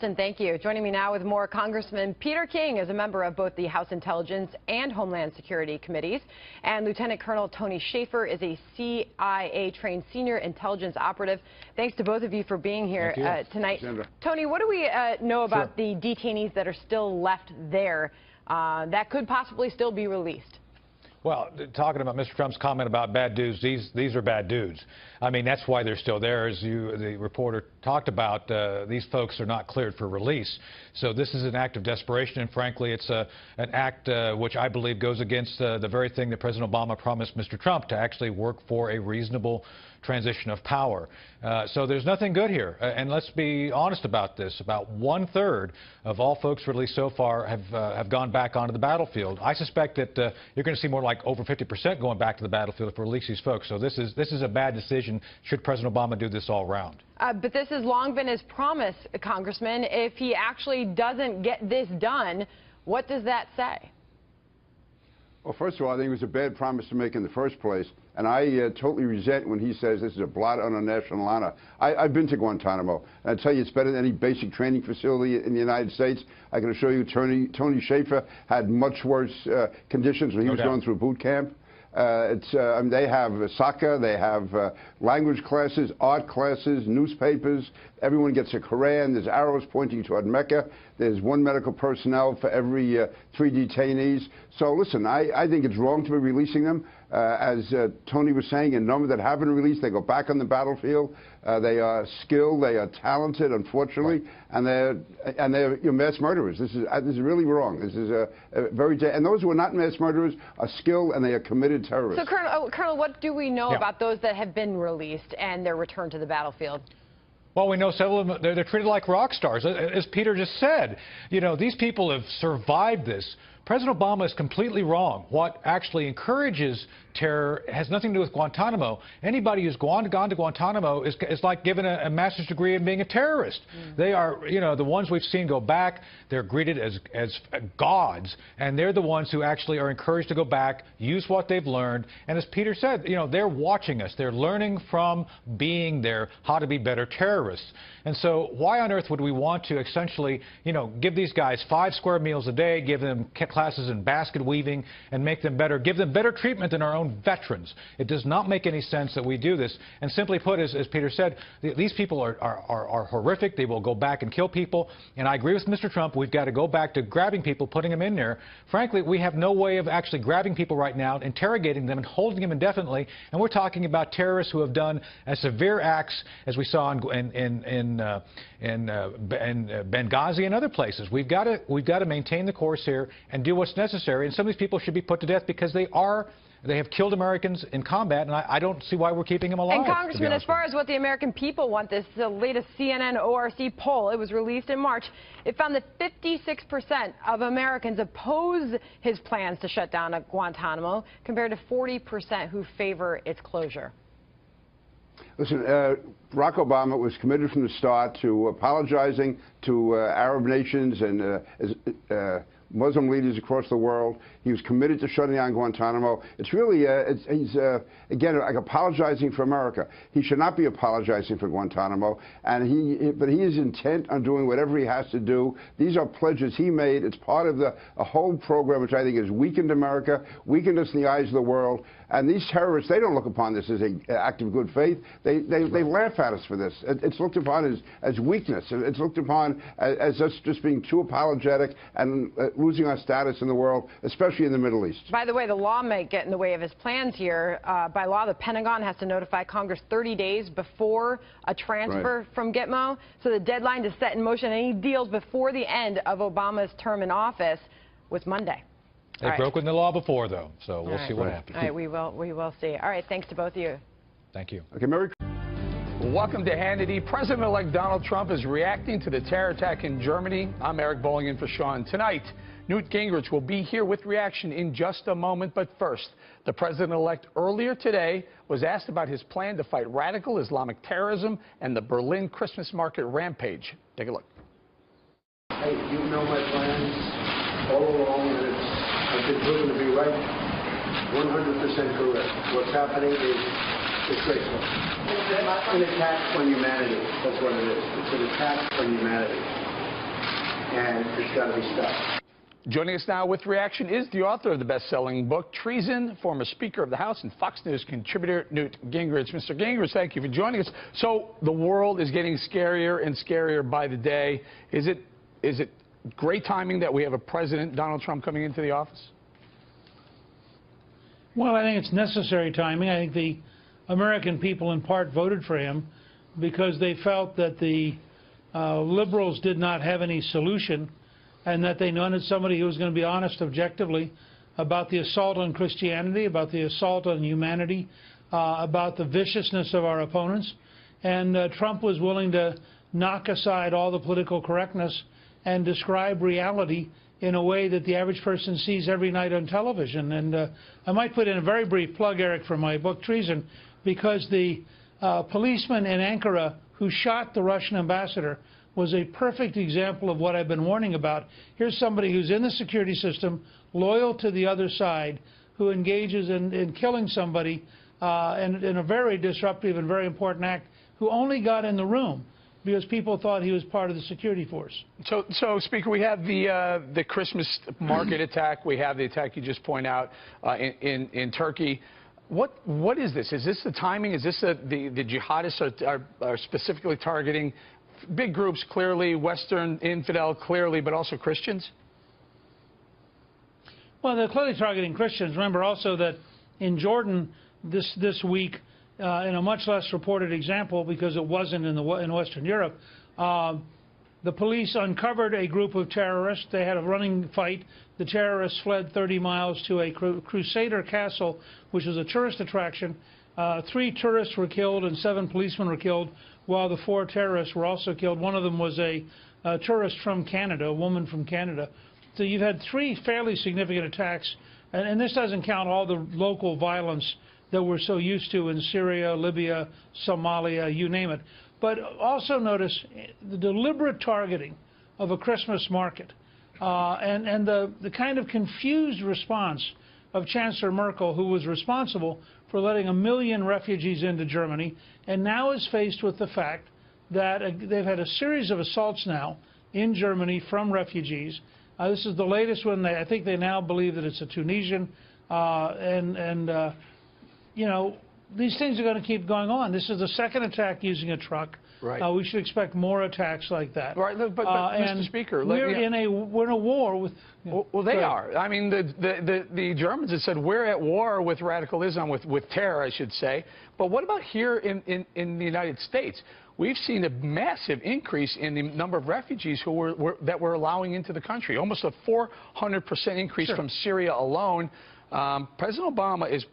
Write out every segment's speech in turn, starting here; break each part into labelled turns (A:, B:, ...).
A: Kristen, thank you. Joining me now with more, Congressman Peter King is a member of both the House Intelligence and Homeland Security Committees, and Lieutenant Colonel Tony Shaffer is a CIA-trained senior intelligence operative. Thanks to both of you for being here tonight.
B: Sandra.
A: Tony, what do we know about the detainees that are still left there that could possibly still be released?
C: Well, talking about Mr. Trump's comment about bad dudes, these are bad dudes. I mean, that's why they're still there. As the reporter talked about, these folks are not cleared for release. So this is an act of desperation, and frankly, it's an act which I believe goes against the very thing that President Obama promised Mr. Trump, to actually work for a reasonable transition of power. So there's nothing good here. And let's be honest about this. About 1/3 of all folks released so far have gone back onto the battlefield. I suspect that you're going to see more like over 50% going back to the battlefield to release these folks. So this is a bad decision should President Obama do this all around.
A: But this has long been his promise, Congressman. If he actually doesn't get this done, what does that say?
B: Well, first of all, I think it was a bad promise to make in the first place. And I totally resent when he says this is a blot on our national honor. I've been to Guantanamo, and I tell you, it's better than any basic training facility in the United States. I can assure you, Tony Shaffer had much worse conditions when he was going through boot camp. I mean, they have soccer, they have language classes, art classes, newspapers. Everyone gets a Quran. There's arrows pointing toward Mecca. There's one medical personnel for every 3 detainees. So listen, I think it's wrong to be releasing them. As Tony was saying, a number that have been released, they go back on the battlefield. They are skilled, they are talented, unfortunately, and they're mass murderers. This is really wrong. This is a very and those who are not mass murderers are skilled and they are committed terrorists.
A: So, Colonel, what do we know about those that have been released and their return to the battlefield?
C: Well, we know several of them, they're treated like rock stars. As Peter just said, you know, these people have survived this. President Obama is completely wrong. What actually encourages terror has nothing to do with Guantanamo. Anybody who's gone to Guantanamo is like given a master's degree in being a terrorist. They are, you know, the ones we've seen go back, they're greeted as gods, and they're the ones who actually are encouraged to go back, use what they've learned, and as Peter said, you know, they're watching us. They're learning from being there how to be better terrorists. And so why on earth would we want to essentially, you know, give these guys 5 square meals a day, give them classes in basket weaving, and make them better, give them better treatment than our own veterans? It does not make any sense that we do this. And simply put, as Peter said, these people are horrific. They will go back and kill people. And I agree with Mr. Trump. We've got to go back to grabbing people, putting them in there. Frankly, we have no way of actually grabbing people right now, interrogating them, and holding them indefinitely. And we're talking about terrorists who have done as severe acts as we saw in Benghazi and other places. We've got to maintain the course here and do what's necessary. And some of these people should be put to death because they have killed Americans in combat, and I don't see why we're keeping them alive.
A: And Congressman, as far as what the American people want, this is the latest CNN ORC poll. It was released in March. It found that 56% of Americans oppose his plans to shut down Guantanamo, compared to 40% who favor its closure.
B: Listen, Barack Obama was committed from the start to apologizing to Arab nations and Muslim leaders across the world. He was committed to shutting down Guantanamo. It's really, he's, again, like apologizing for America. He should not be apologizing for Guantanamo, but he is intent on doing whatever he has to do. These are pledges he made. It's part of a whole program which I think has weakened America, weakened us in the eyes of the world. And these terrorists, they don't look upon this as an act of good faith. They laugh at us for this. It's looked upon as weakness. It's looked upon as us just being too apologetic and losing our status in the world, especially in the Middle East.
A: By the way, the law may get in the way of his plans here. By law, the Pentagon has to notify Congress 30 days before a transfer from Gitmo. So the deadline to set in motion any deals before the end of Obama's term in office was Monday.
C: They've broken the law before, though, so we'll see what happens.
A: All right, we will see. All right, thanks to both of you.
C: Thank you.
B: Okay, Merry
D: Welcome to Hannity. President-elect Donald Trump is reacting to the terror attack in Germany. I'm Eric Bowling in for Sean. Tonight, Newt Gingrich will be here with reaction in just a moment. But first, the president-elect earlier today was asked about his plan to fight radical Islamic terrorism and the Berlin Christmas market rampage. Take a look.
E: Hey, you know my plans all along, and I've been proven to be right, 100% correct. What's happening is disgraceful. It's an attack on humanity. That's what it is. It's an attack on humanity. and it's got to be stopped.
D: Joining us now with reaction is the author of the best-selling book, Treason, former Speaker of the House and Fox News contributor Newt Gingrich. Mr. Gingrich, thank you for joining us. So the world is getting scarier and scarier by the day. Is it great timing that we have a President, Donald Trump, coming into the office?
F: Well, I think it's necessary timing. I think the American people in part voted for him because they felt that the liberals did not have any solution and that they wanted somebody who was going to be honest objectively about the assault on Christianity, about the assault on humanity, about the viciousness of our opponents. And Trump was willing to knock aside all the political correctness and describe reality in a way that the average person sees every night on television. And I might put in a very brief plug, Eric, for my book, Treason, because the policeman in Ankara who shot the Russian ambassador was a perfect example of what I've been warning about. Here's somebody who's in the security system, loyal to the other side, who engages in killing somebody in a very disruptive and very important act, who only got in the room because people thought he was part of the security force.
D: So Speaker, we have the Christmas market attack. We have the attack you just point out in Turkey. What is this? Is this the timing? Is this the jihadists are specifically targeting big groups, clearly, Western infidel, clearly, but also Christians?
F: Well, they're clearly targeting Christians. Remember also that in Jordan this week, in a much less reported example, because it wasn't in Western Europe, the police uncovered a group of terrorists. They had a running fight. The terrorists fled 30 miles to a Crusader castle, which was a tourist attraction. 3 tourists were killed and 7 policemen were killed, while the 4 terrorists were also killed. One of them was a tourist from Canada, a woman from Canada. So you've had 3 fairly significant attacks, and this doesn't count all the local violence that we're so used to in Syria, Libya, Somalia, you name it. But also notice the deliberate targeting of a Christmas market and the kind of confused response of Chancellor Merkel, who was responsible for letting 1 million refugees into Germany, and now is faced with the fact that they've had a series of assaults now in Germany from refugees. This is the latest one. I think they now believe that it's a Tunisian, you know, these things are going to keep going on. This is the second attack using a truck.
D: Right.
F: We should expect more attacks like that.
D: Right, but Mr. Speaker,
F: we're in a war with.
D: Well, they are. I mean, the Germans have said we're at war with radicalism, with terror, I should say. But what about here in the United States? We've seen a massive increase in the number of refugees that we're allowing into the country, almost a 400% increase from Syria alone. President Obama has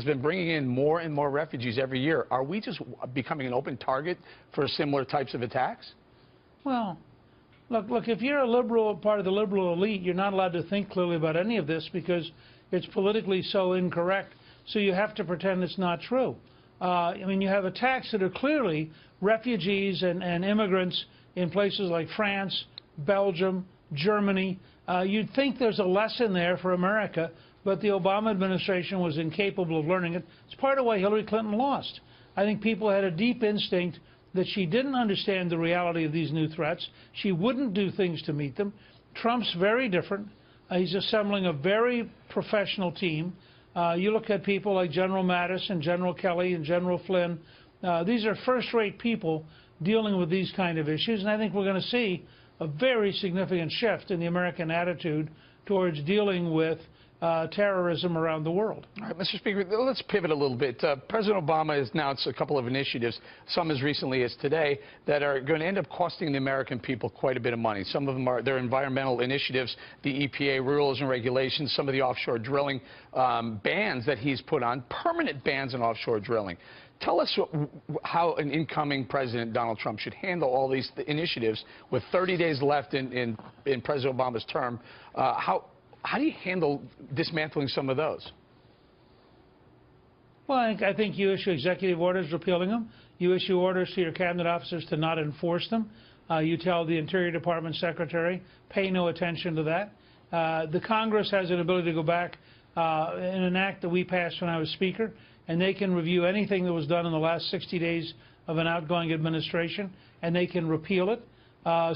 D: been bringing in more and more refugees every year. Are we just becoming an open target for similar types of attacks?
F: Well, look, if you're a liberal, part of the liberal elite, you're not allowed to think clearly about any of this because it's politically so incorrect. So you have to pretend it's not true. I mean, you have attacks that are clearly refugees and immigrants in places like France, Belgium, Germany. You'd think there's a lesson there for America, but the Obama administration was incapable of learning it. It's part of why Hillary Clinton lost. I think people had a deep instinct that she didn't understand the reality of these new threats. She wouldn't do things to meet them. Trump's very different. He's assembling a very professional team. You look at people like General Mattis and General Kelly and General Flynn. These are first-rate people dealing with these kind of issues, and I think we're going to see a very significant shift in the American attitude towards dealing with terrorism around the world.
D: All right, Mr. Speaker, let's pivot a little bit. President Obama has announced a couple of initiatives, some as recently as today, that are going to end up costing the American people quite a bit of money. Some of them are their environmental initiatives, the EPA rules and regulations, some of the offshore drilling bans that he's put on, permanent bans on offshore drilling. Tell us how an incoming President, Donald Trump, should handle all these initiatives with 30 days left in President Obama's term. How do you handle dismantling some of those?
F: Well, I think you issue executive orders repealing them. You issue orders to your cabinet officers to not enforce them. You tell the Interior Department secretary, pay no attention to that. The Congress has an ability to go back in an act that we passed when I was Speaker, and they can review anything that was done in the last 60 days of an outgoing administration, and they can repeal it.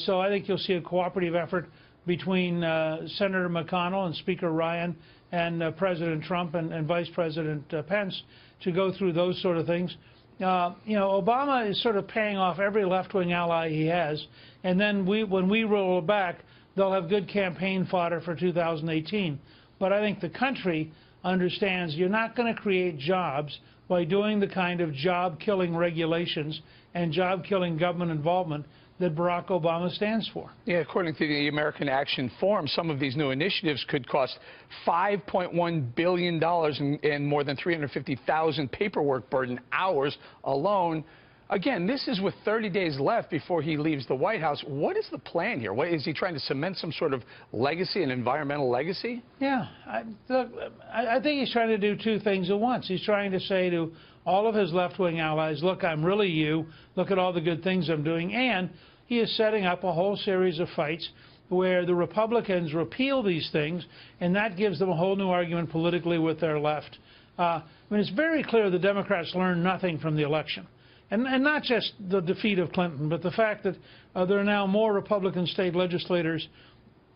F: So I think you'll see a cooperative effort between Senator McConnell and Speaker Ryan and President Trump and Vice President Pence to go through those sort of things. You know, Obama is sort of paying off every left-wing ally he has, and then when we roll it back, they'll have good campaign fodder for 2018. But I think the country understands you're not going to create jobs by doing the kind of job-killing regulations and job-killing government involvement that Barack Obama stands for.
D: Yeah, according to the American Action Forum, some of these new initiatives could cost $5.1 billion and more than 350,000 paperwork burden hours alone. Again, this is with 30 days left before he leaves the White House. What is the plan here? What, is he trying to cement some sort of legacy, an environmental legacy?
F: Yeah, I think he's trying to do two things at once. He's trying to say to all of his left-wing allies, look, I'm really you. Look at all the good things I'm doing. And he is setting up a whole series of fights where the Republicans repeal these things, and that gives them a whole new argument politically with their left. I mean, it's very clear the Democrats learned nothing from the election. And not just the defeat of Clinton, but the fact that there are now more Republican state legislators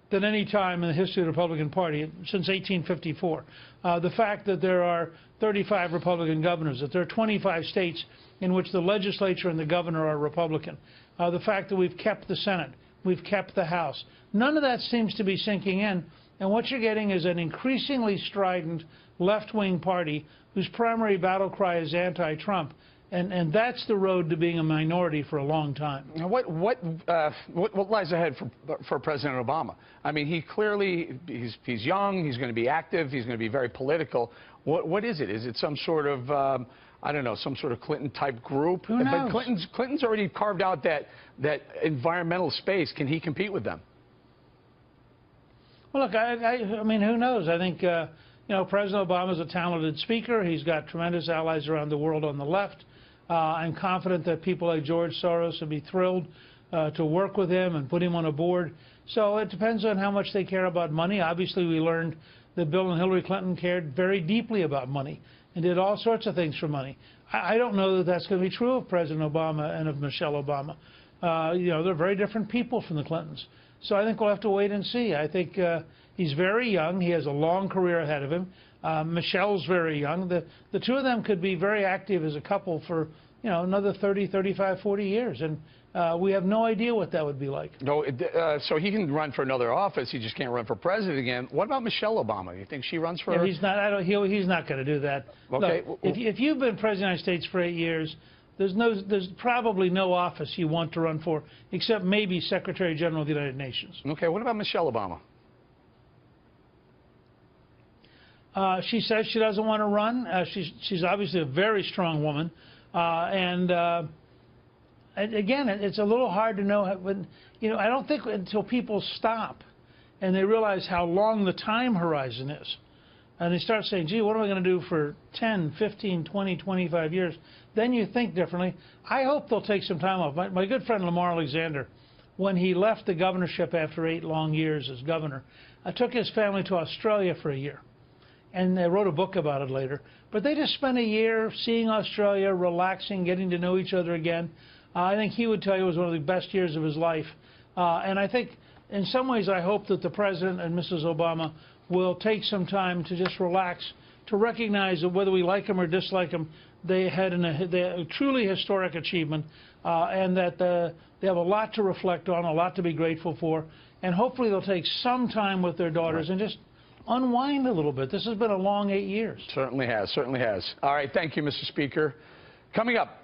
F: than any time in the history of the Republican Party since 1854. The fact that there are 35 Republican governors, that there are 25 states in which the legislature and the governor are Republican. The fact that we've kept the Senate, we've kept the House. None of that seems to be sinking in. And what you're getting is an increasingly strident left-wing party whose primary battle cry is anti-Trump. And that's the road to being a minority for a long time.
D: Now, what lies ahead for President Obama? I mean, he clearly, he's young, he's going to be active, he's going to be very political. What is it? Is it some sort of, I don't know, some sort of Clinton-type group?
F: Who knows?
D: But Clinton's already carved out that environmental space. Can he compete with them?
F: Well, look, I mean, who knows? I think, you know, President Obama is a talented speaker. He's got tremendous allies around the world on the left. I'm confident that people like George Soros would be thrilled to work with him and put him on a board. So it depends on how much they care about money. Obviously, we learned that Bill and Hillary Clinton cared very deeply about money and did all sorts of things for money. I don't know that that's going to be true of President Obama and of Michelle Obama. You know, they're very different people from the Clintons. So I think we'll have to wait and see. I think he's very young. He has a long career ahead of him. Michelle's very young. The two of them could be very active as a couple for, you know, another 30, 35, 40 years. And we have no idea what that would be like. No,
D: so he can run for another office. He just can't run for president again. What about Michelle Obama? You think she runs for?
F: Yeah, he's not. He's not going to do that.
D: Okay.
F: Look, if you've been president of the United States for 8 years, there's probably no office you want to run for, except maybe Secretary General of the United Nations.
D: Okay. What about Michelle Obama?
F: She says she doesn't want to run. She's obviously a very strong woman, and again, it's a little hard to know. When, you know, I don't think until people stop and they realize how long the time horizon is, and they start saying, "Gee, what am I going to do for 10, 15, 20, 25 years?" Then you think differently. I hope they'll take some time off. My good friend Lamar Alexander, when he left the governorship after 8 long years as governor, took his family to Australia for a year. And they wrote a book about it later. But they just spent a year seeing Australia, relaxing, getting to know each other again. I think he would tell you it was one of the best years of his life. And I think, in some ways, I hope that the President and Mrs. Obama will take some time to just relax, to recognize that whether we like them or dislike them, they had a truly historic achievement, and that they have a lot to reflect on, a lot to be grateful for. And hopefully they'll take some time with their daughters and just unwind a little bit. This has been a long 8 years.
D: Certainly has. Certainly has. All right. Thank you, Mr. Speaker. Coming up.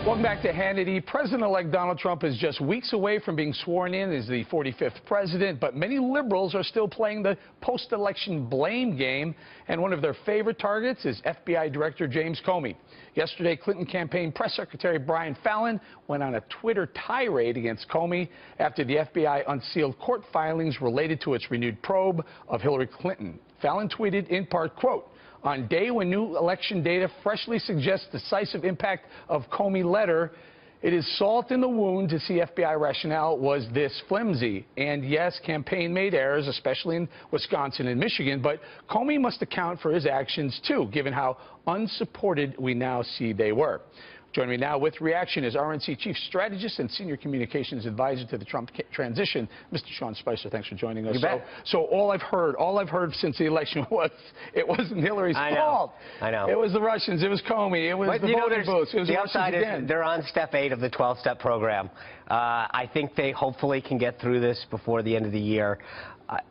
D: Welcome back to Hannity. President-elect Donald Trump is just weeks away from being sworn in as the 45th president, but many liberals are still playing the post-election blame game, and one of their favorite targets is FBI Director James Comey. Yesterday, Clinton campaign press secretary Brian Fallon went on a Twitter tirade against Comey after the FBI unsealed court filings related to its renewed probe of Hillary Clinton. Fallon tweeted in part, quote, "On day when new election data freshly suggests decisive impact of Comey letter, it is salt in the wound to see FBI rationale was this flimsy. And yes, campaign made errors, especially in Wisconsin and Michigan, but Comey must account for his actions too, given how unsupported we now see they were." Joining me now with reaction is RNC Chief Strategist and Senior Communications Advisor to the Trump transition, Mr. Sean Spicer. Thanks for joining us.
G: You bet.
D: So all I've heard since the election was it wasn't Hillary's fault.
G: I know.
D: It was the Russians. It was Comey. It was the voting booths. It was the Russians again.
G: They're on step 8 of the 12-step program. I think they hopefully can get through this before the end of the year.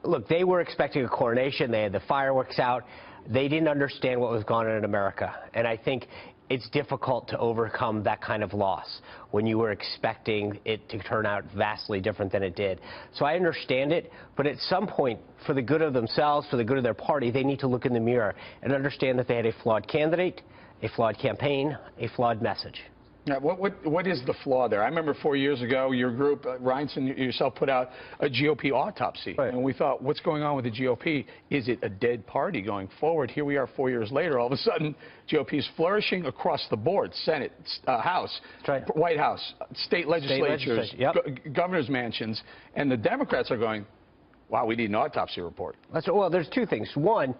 G: Look, they were expecting a coronation. They had the fireworks out. They didn't understand what was going on in America. And I think it's difficult to overcome that kind of loss when you were expecting it to turn out vastly different than it did. So I understand it, but at some point, for the good of themselves, for the good of their party, they need to look in the mirror and understand that they had a flawed candidate, a flawed campaign, a flawed message.
D: Now, what is the flaw there? I remember 4 years ago, your group, Reinson, yourself, put out a GOP autopsy. Right. And we thought, what's going on with the GOP? Is it a dead party going forward? Here we are 4 years later. All of a sudden, GOP is flourishing across the board. Senate, House, right. White House, state legislatures, governor's mansions. And the Democrats are going, wow, we need an autopsy report.
G: Well, there's two things. One,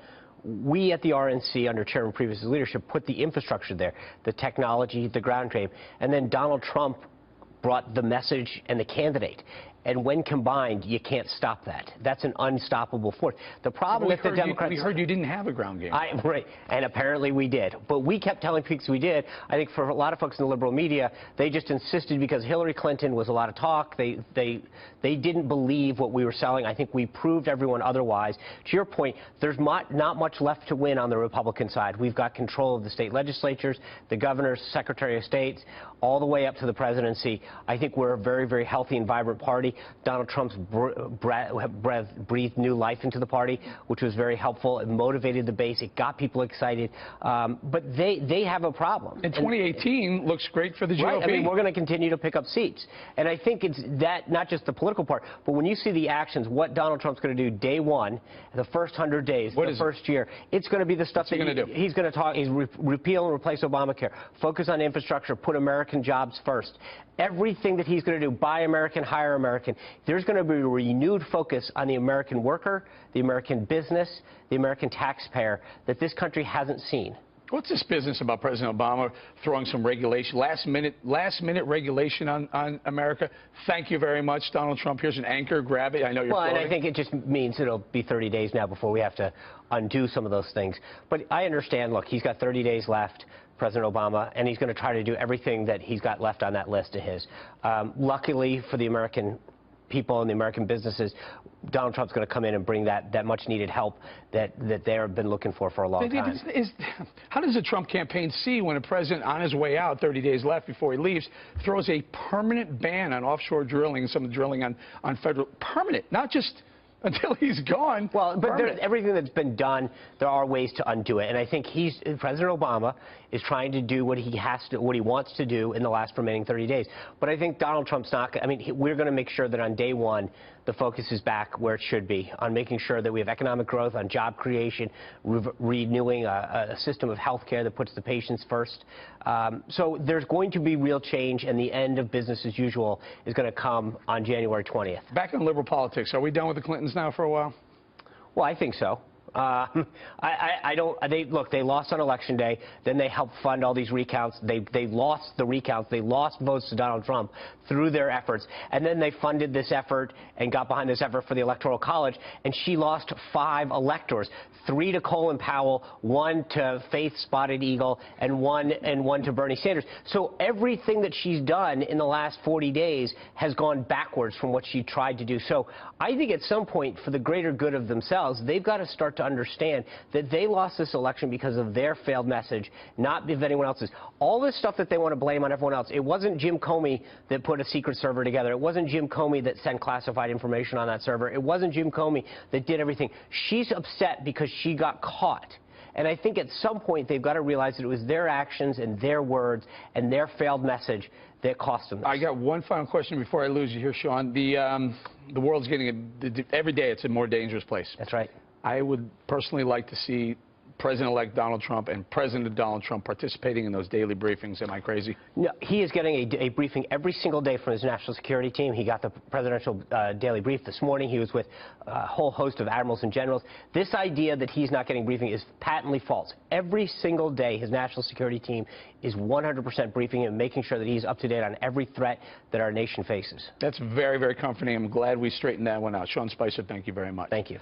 G: we at the RNC, under Chairman Previous' leadership, put the infrastructure there, the technology, the ground game, and then Donald Trump brought the message and the candidate. And when combined, you can't stop that. That's an unstoppable force. The problem with the Democrats...
D: We heard you didn't have a ground game.
G: Right, and apparently we did. But we kept telling people we did. I think for a lot of folks in the liberal media, they just insisted because Hillary Clinton was a lot of talk. They didn't believe what we were selling. I think we proved everyone otherwise. To your point, there's not much left to win on the Republican side. We've got control of the state legislatures, the governors, Secretary of States, all the way up to the presidency. I think we're a very, very healthy and vibrant party. Donald Trump's breathed new life into the party, which was very helpful. It motivated the base. It got people excited. But they have a problem.
D: And 2018 looks great for the GOP.
G: Right. I mean, we're going to continue to pick up seats. And I think it's that, not just the political part, but when you see the actions, what Donald Trump's going to do day one, the first 100 days, the first year, it's going to be the stuff that he's going to talk. He's repeal and replace Obamacare, focus on infrastructure, put American jobs first. Everything that he's going to do, buy American, hire American. There's going to be a renewed focus on the American worker, the American business, the American taxpayer that this country hasn't seen.
D: What's this business about President Obama throwing some regulation, last minute regulation on America? Thank you very much, Donald Trump. Here's an anchor. Grab it. I know you're floating.
G: And I think it just means it'll be 30 days now before we have to undo some of those things. But I understand, look, he's got 30 days left, President Obama, and he's going to try to do everything that he's got left on that list of his. Luckily for the American people and the American businesses, Donald Trump's going to come in and bring that much-needed help that they've been looking for a long time.
D: How does the Trump campaign see when a president on his way out, 30 days left before he leaves, throws a permanent ban on offshore drilling and some drilling on federal, permanent, not just until he's gone?
G: Well, but everything that's been done, there are ways to undo it. And I think President Obama is trying to do what he wants to do in the last remaining 30 days. But I think Donald Trump's not. I mean, we're going to make sure that on day one, the focus is back where it should be, on making sure that we have economic growth, on job creation, renewing a system of health care that puts the patients first. So there's going to be real change, and the end of business as usual is going to come on January 20th.
D: Back on liberal politics, are we done with the Clintons now for a while?
G: Well, I think so. Look, they lost on Election Day. Then they helped fund all these recounts. They lost the recounts. They lost votes to Donald Trump through their efforts. And then they funded this effort and got behind this effort for the Electoral College. And she lost 5 electors, 3 to Colin Powell, 1 to Faith Spotted Eagle, and one to Bernie Sanders. So everything that she's done in the last 40 days has gone backwards from what she tried to do. So I think at some point, for the greater good of themselves, they've got to start to understand that they lost this election because of their failed message, not of anyone else's. All this stuff that they want to blame on everyone else, it wasn't Jim Comey that put a secret server together. It wasn't Jim Comey that sent classified information on that server. It wasn't Jim Comey that did everything. She's upset because she got caught. And I think at some point they've got to realize that it was their actions and their words and their failed message that cost them this.
D: I got one final question before I lose you here, Sean. The world's getting every day it's a more dangerous place.
G: That's right.
D: I would personally like to see President-elect Donald Trump and President Donald Trump participating in those daily briefings. Am I crazy?
G: No, he is getting a briefing every single day from his national security team. He got the presidential daily brief this morning. He was with a whole host of admirals and generals. This idea that he's not getting briefing is patently false. Every single day, his national security team is 100% briefing him, making sure that he's up to date on every threat that our nation faces.
D: That's very, very comforting. I'm glad we straightened that one out. Sean Spicer, thank you very much.
G: Thank you.